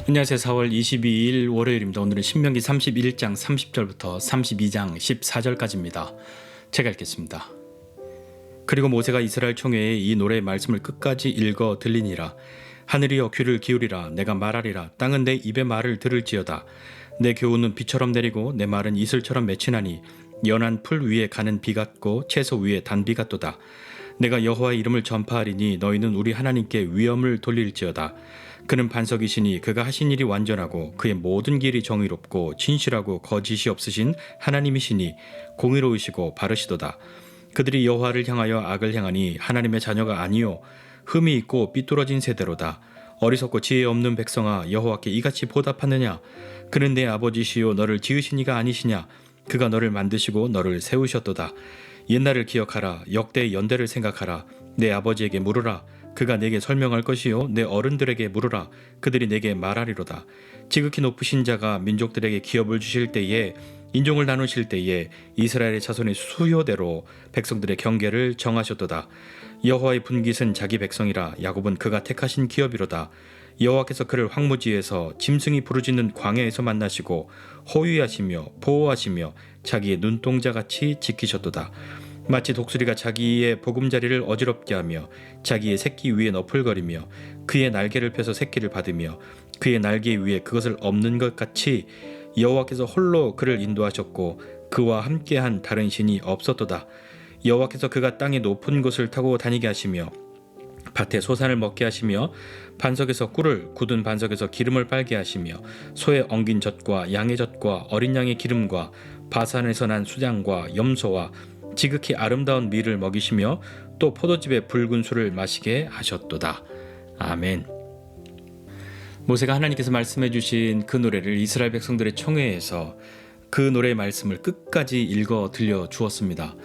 안녕하세요. 4월 22일 월요일입니다. 오늘은 신명기 31장 30절부터 32장 14절까지입니다. 제가 읽겠습니다. 그리고 모세가 이스라엘 총회에 이 노래의 말씀을 끝까지 읽어 들리니라. 하늘이여 귀를 기울이라. 내가 말하리라. 땅은 내 입의 말을 들을지어다. 내 교훈은 비처럼 내리고 내 말은 이슬처럼 맺히나니 연한 풀 위에 가는 비 같고 채소 위에 단비 같도다. 내가 여호와의 이름을 전파하리니 너희는 우리 하나님께 위엄을 돌릴지어다. 그는 반석이시니 그가 하신 일이 완전하고 그의 모든 길이 정의롭고 진실하고 거짓이 없으신 하나님이시니 공의로우시고 바르시도다. 그들이 여호와를 향하여 악을 행하니 하나님의 자녀가 아니요 흠이 있고 삐뚤어진 세대로다. 어리석고 지혜 없는 백성아, 여호와께 이같이 보답하느냐? 그는 내 아버지시요 너를 지으신 이가 아니시냐? 그가 너를 만드시고 너를 세우셨도다. 옛날을 기억하라. 역대의 연대를 생각하라. 내 아버지에게 물으라. 그가 내게 설명할 것이요 내 어른들에게 물으라. 그들이 내게 말하리로다. 지극히 높으신 자가 민족들에게 기업을 주실 때에, 인종을 나누실 때에 이스라엘의 자손의 수요대로 백성들의 경계를 정하셨도다. 여호와의 분깃은 자기 백성이라. 야곱은 그가 택하신 기업이로다. 여호와께서 그를 황무지에서 짐승이 부르짖는 광야에서 만나시고 호위하시며 보호하시며 자기의 눈동자같이 지키셨도다. 마치 독수리가 자기의 보금자리를 어지럽게 하며 자기의 새끼 위에 너풀거리며 그의 날개를 펴서 새끼를 받으며 그의 날개 위에 그것을 엎는 것 같이 여호와께서 홀로 그를 인도하셨고 그와 함께한 다른 신이 없었도다. 여호와께서 그가 땅의 높은 곳을 타고 다니게 하시며 밭에 소산을 먹게 하시며 반석에서 꿀을, 굳은 반석에서 기름을 빨게 하시며 소의 엉긴 젖과 양의 젖과 어린 양의 기름과 바산에서 난 수장과 염소와 지극히 아름다운 밀을 먹이시며 또 포도즙의 붉은 술을 마시게 하셨도다. 아멘. 모세가 하나님께서 말씀해 주신 그 노래를 이스라엘 백성들의 총회에서 그 노래의 말씀을 끝까지 읽어 들려 주었습니다.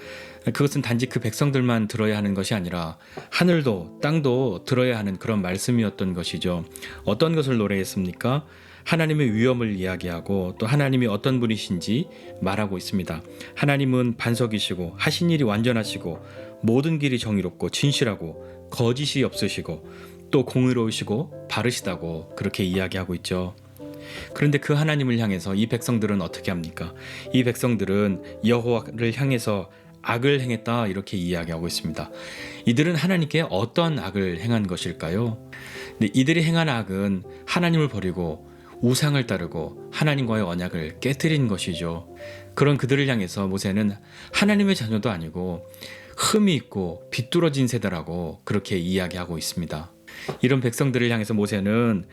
그것은 단지 그 백성들만 들어야 하는 것이 아니라 하늘도 땅도 들어야 하는 그런 말씀이었던 것이죠. 어떤 것을 노래했습니까? 하나님의 위엄을 이야기하고 또 하나님이 어떤 분이신지 말하고 있습니다. 하나님은 반석이시고 하신 일이 완전하시고 모든 길이 정의롭고 진실하고 거짓이 없으시고 또 공의로우시고 바르시다고 그렇게 이야기하고 있죠. 그런데 그 하나님을 향해서 이 백성들은 어떻게 합니까? 이 백성들은 여호와를 향해서 악을 행했다 이렇게 이야기하고 있습니다. 이들은 하나님께 어떤 악을 행한 것일까요? 이들이 행한 악은 하나님을 버리고 우상을 따르고 하나님과의 언약을 깨뜨린 것이죠. 그런 그들을 향해서 모세는 하나님의 자녀도 아니고 흠이 있고 비뚤어진 세대라고 그렇게 이야기하고 있습니다. 이런 백성들을 향해서 모세는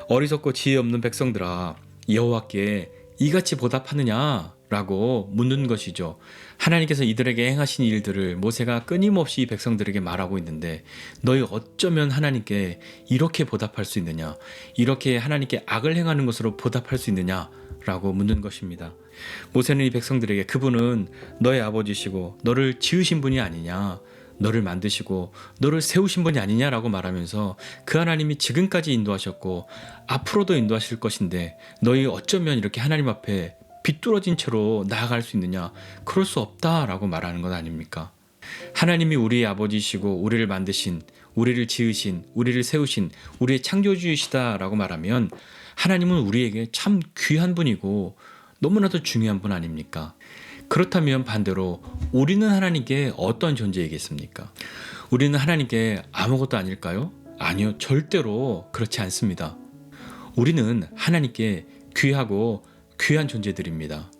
어리석고 지혜 없는 백성들아, 여호와께 이같이 보답하느냐? 라고 묻는 것이죠. 하나님께서 이들에게 행하신 일들을 모세가 끊임없이 백성들에게 말하고 있는데 너희 어쩌면 하나님께 이렇게 보답할 수 있느냐, 이렇게 하나님께 악을 행하는 것으로 보답할 수 있느냐 라고 묻는 것입니다. 모세는 이 백성들에게 그분은 너의 아버지시고 너를 지으신 분이 아니냐, 너를 만드시고 너를 세우신 분이 아니냐라고 말하면서 그 하나님이 지금까지 인도하셨고 앞으로도 인도하실 것인데 너희 어쩌면 이렇게 하나님 앞에 비뚤어진 채로 나아갈 수 있느냐? 그럴 수 없다라고 말하는 것 아닙니까? 하나님이 우리의 아버지시고 우리를 만드신, 우리를 지으신, 우리를 세우신, 우리의 창조주이시다라고 말하면 하나님은 우리에게 참 귀한 분이고 너무나도 중요한 분 아닙니까? 그렇다면 반대로 우리는 하나님께 어떤 존재이겠습니까? 우리는 하나님께 아무것도 아닐까요? 아니요, 절대로 그렇지 않습니다. 우리는 하나님께 귀하고 귀한 존재들입니다.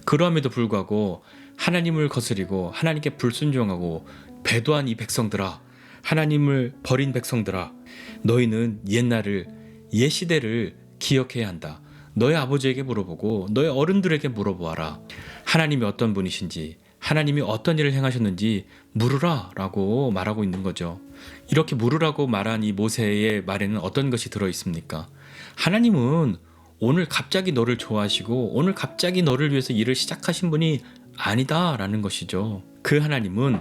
그럼에도 불구하고 하나님을 거스리고 하나님께 불순종하고 배도한 이 백성들아, 하나님을 버린 백성들아, 너희는 옛날을, 옛 시대를 기억해야 한다. 너의 아버지에게 물어보고 너의 어른들에게 물어보아라. 하나님이 어떤 분이신지, 하나님이 어떤 일을 행하셨는지 물으라 라고 말하고 있는 거죠. 이렇게 물으라고 말한 이 모세의 말에는 어떤 것이 들어있습니까? 하나님은 오늘 갑자기 너를 좋아하시고 오늘 갑자기 너를 위해서 일을 시작하신 분이 아니다라는 것이죠. 그 하나님은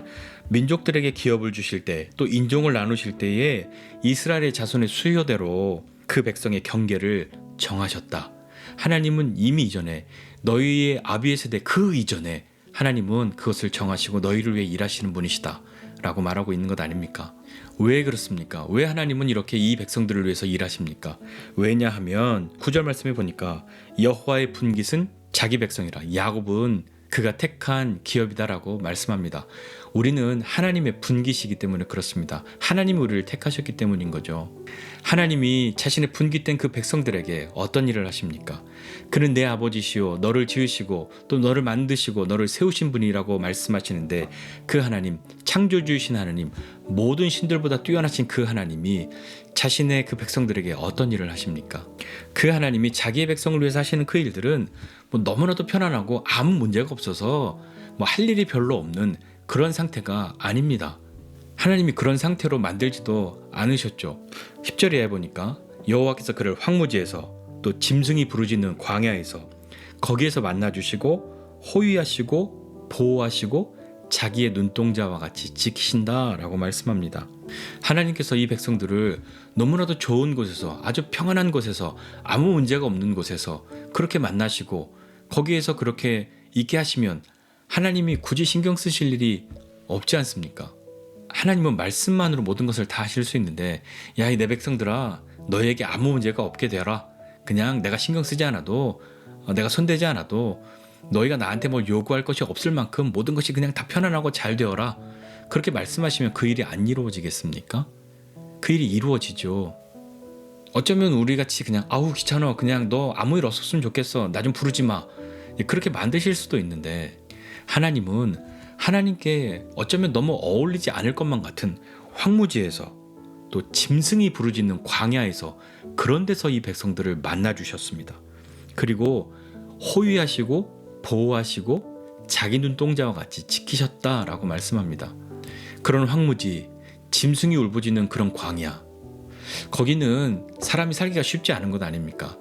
민족들에게 기업을 주실 때, 또 인종을 나누실 때에 이스라엘의 자손의 수요대로 그 백성의 경계를 정하셨다. 하나님은 이미 이전에, 너희의 아비의 세대 그 이전에 하나님은 그것을 정하시고 너희를 위해 일하시는 분이시다 라고 말하고 있는 것 아닙니까? 왜 그렇습니까? 왜 하나님은 이렇게 이 백성들을 위해서 일하십니까? 왜냐하면 9절 말씀에 보니까 여호와의 분깃은 자기 백성이라, 야곱은 그가 택한 기업이다라고 말씀합니다. 우리는 하나님의 분깃이기 때문에 그렇습니다. 하나님이 우리를 택하셨기 때문인 거죠. 하나님이 자신의 분깃된 그 백성들에게 어떤 일을 하십니까? 그는 내 아버지시오, 너를 지으시고 또 너를 만드시고 너를 세우신 분이라고 말씀하시는데, 그 하나님, 창조주이신 하나님, 모든 신들보다 뛰어나신 그 하나님이 자신의 그 백성들에게 어떤 일을 하십니까? 그 하나님이 자기의 백성을 위해서 하시는 그 일들은 뭐 너무나도 편안하고 아무 문제가 없어서 뭐 할 일이 별로 없는 그런 상태가 아닙니다. 하나님이 그런 상태로 만들지도 않으셨죠. 10절에 보니까 여호와께서 그를 황무지에서 또 짐승이 부르짖는 광야에서 거기에서 만나주시고 호위하시고 보호하시고 자기의 눈동자와 같이 지키신다라고 말씀합니다. 하나님께서 이 백성들을 너무나도 좋은 곳에서, 아주 평안한 곳에서, 아무 문제가 없는 곳에서 그렇게 만나시고 거기에서 그렇게 있게 하시면 하나님이 굳이 신경 쓰실 일이 없지 않습니까? 하나님은 말씀만으로 모든 것을 다 하실 수 있는데, 야, 이 내 백성들아, 너에게 아무 문제가 없게 되어라. 그냥 내가 신경 쓰지 않아도, 내가 손대지 않아도 너희가 나한테 뭘 요구할 것이 없을 만큼 모든 것이 그냥 다 편안하고 잘 되어라. 그렇게 말씀하시면 그 일이 안 이루어지겠습니까? 그 일이 이루어지죠. 어쩌면 우리같이 그냥 아우 귀찮아, 그냥 너 아무 일 없었으면 좋겠어, 나 좀 부르지 마, 그렇게 만드실 수도 있는데, 하나님은 하나님께 어쩌면 너무 어울리지 않을 것만 같은 황무지에서 또 짐승이 부르짖는 광야에서 그런 데서 이 백성들을 만나주셨습니다. 그리고 호위하시고 보호하시고 자기 눈동자와 같이 지키셨다라고 말씀합니다. 그런 황무지, 짐승이 울부짖는 그런 광야, 거기는 사람이 살기가 쉽지 않은 것 아닙니까?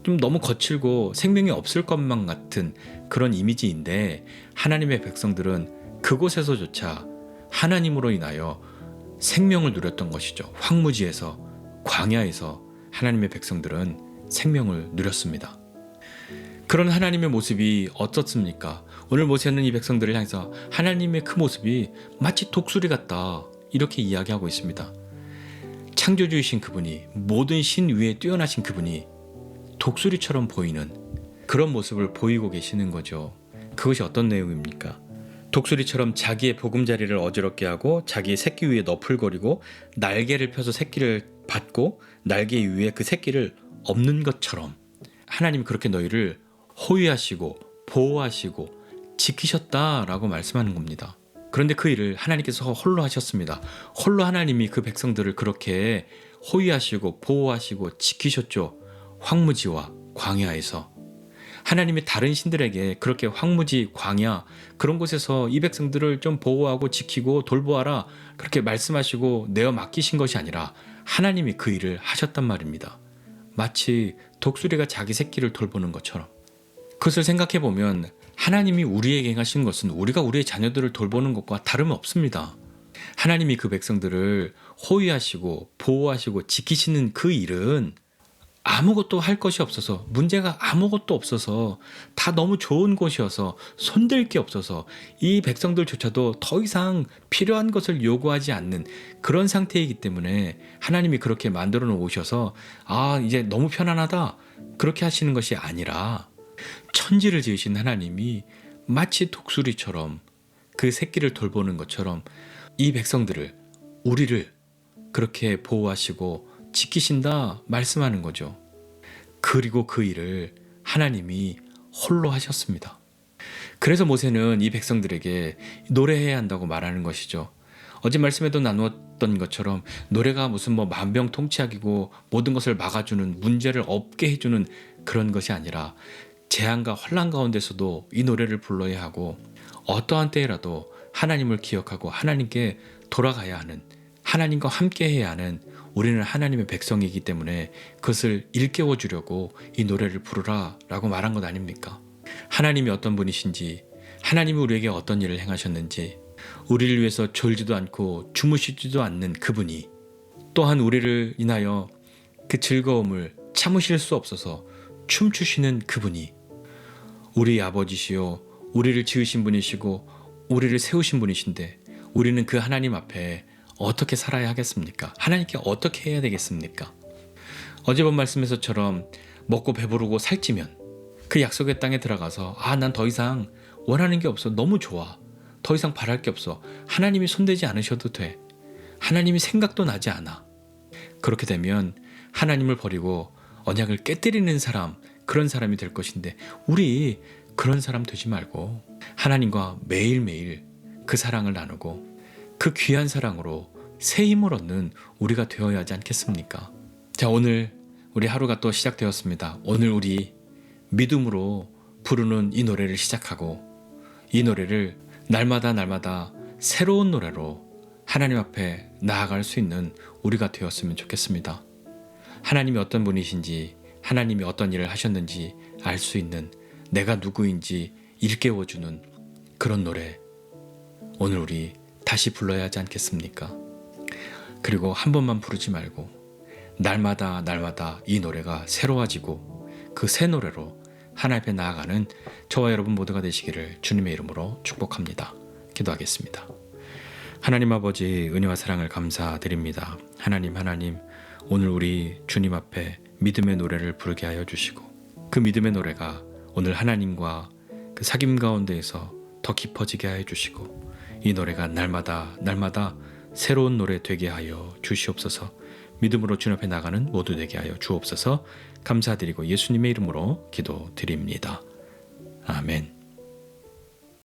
좀 너무 거칠고 생명이 없을 것만 같은 그런 이미지인데, 하나님의 백성들은 그곳에서조차 하나님으로 인하여 생명을 누렸던 것이죠. 황무지에서, 광야에서 하나님의 백성들은 생명을 누렸습니다. 그런 하나님의 모습이 어떻습니까? 오늘 모세는 이 백성들을 향해서 하나님의 그 모습이 마치 독수리 같다, 이렇게 이야기하고 있습니다. 창조주이신 그분이, 모든 신 위에 뛰어나신 그분이 독수리처럼 보이는 그런 모습을 보이고 계시는 거죠. 그것이 어떤 내용입니까? 독수리처럼 자기의 보금자리를 어지럽게 하고 자기의 새끼 위에 너풀거리고 날개를 펴서 새끼를 받고 날개 위에 그 새끼를 엎는 것처럼 하나님이 그렇게 너희를 호위하시고 보호하시고 지키셨다라고 말씀하는 겁니다. 그런데 그 일을 하나님께서 홀로 하셨습니다. 홀로 하나님이 그 백성들을 그렇게 호위하시고 보호하시고 지키셨죠. 황무지와 광야에서. 하나님이 다른 신들에게 그렇게 황무지, 광야, 그런 곳에서 이 백성들을 좀 보호하고 지키고 돌보아라, 그렇게 말씀하시고 내어 맡기신 것이 아니라 하나님이 그 일을 하셨단 말입니다. 마치 독수리가 자기 새끼를 돌보는 것처럼. 그것을 생각해 보면 하나님이 우리에게 행하신 것은 우리가 우리의 자녀들을 돌보는 것과 다름이 없습니다. 하나님이 그 백성들을 호위하시고 보호하시고 지키시는 그 일은 아무것도 할 것이 없어서, 문제가 아무것도 없어서, 다 너무 좋은 곳이어서, 손댈 게 없어서 이 백성들조차도 더 이상 필요한 것을 요구하지 않는 그런 상태이기 때문에 하나님이 그렇게 만들어 놓으셔서 이제 너무 편안하다, 그렇게 하시는 것이 아니라, 천지를 지으신 하나님이 마치 독수리처럼 그 새끼를 돌보는 것처럼 이 백성들을, 우리를 그렇게 보호하시고 지키신다 말씀하는 거죠. 그리고 그 일을 하나님이 홀로 하셨습니다. 그래서 모세는 이 백성들에게 노래해야 한다고 말하는 것이죠. 어제 말씀에도 나누었던 것처럼 노래가 무슨 만병통치약이고 모든 것을 막아주는, 문제를 없게 해주는 그런 것이 아니라 재앙과 환난 가운데서도 이 노래를 불러야 하고, 어떠한 때라도 하나님을 기억하고 하나님께 돌아가야 하는, 하나님과 함께 해야 하는, 우리는 하나님의 백성이기 때문에 그것을 일깨워 주려고 이 노래를 부르라 라고 말한 것 아닙니까? 하나님이 어떤 분이신지, 하나님이 우리에게 어떤 일을 행하셨는지, 우리를 위해서 졸지도 않고 주무시지도 않는 그분이, 또한 우리를 인하여 그 즐거움을 참으실 수 없어서 춤추시는 그분이 우리 아버지시요, 우리를 지으신 분이시고 우리를 세우신 분이신데, 우리는 그 하나님 앞에 어떻게 살아야 하겠습니까? 하나님께 어떻게 해야 되겠습니까? 어제 본 말씀에서처럼 먹고 배부르고 살찌면 그 약속의 땅에 들어가서 난 더 이상 원하는 게 없어. 너무 좋아. 더 이상 바랄 게 없어. 하나님이 손대지 않으셔도 돼. 하나님이 생각도 나지 않아. 그렇게 되면 하나님을 버리고 언약을 깨뜨리는 사람, 그런 사람이 될 것인데 우리 그런 사람 되지 말고 하나님과 매일매일 그 사랑을 나누고 그 귀한 사랑으로 새 힘을 얻는 우리가 되어야 하지 않겠습니까? 자, 오늘 우리 하루가 또 시작되었습니다. 오늘 우리 믿음으로 부르는 이 노래를 시작하고 이 노래를 날마다 새로운 노래로 하나님 앞에 나아갈 수 있는 우리가 되었으면 좋겠습니다. 하나님이 어떤 분이신지, 하나님이 어떤 일을 하셨는지 알 수 있는, 내가 누구인지 일깨워주는 그런 노래, 오늘 우리 다시 불러야 하지 않겠습니까? 그리고 한 번만 부르지 말고 날마다 이 노래가 새로워지고 그 새 노래로 하나님 앞에 나아가는 저와 여러분 모두가 되시기를 주님의 이름으로 축복합니다. 기도하겠습니다. 하나님 아버지, 은혜와 사랑을 감사드립니다. 하나님, 오늘 우리 주님 앞에 믿음의 노래를 부르게 하여 주시고 그 믿음의 노래가 오늘 하나님과 그 사귐 가운데에서 더 깊어지게 하여 주시고 이 노래가 날마다 새로운 노래 되게 하여 주시옵소서. 믿음으로 주님 앞에 나가는 모두 되게 하여 주옵소서. 감사드리고 예수님의 이름으로 기도드립니다. 아멘.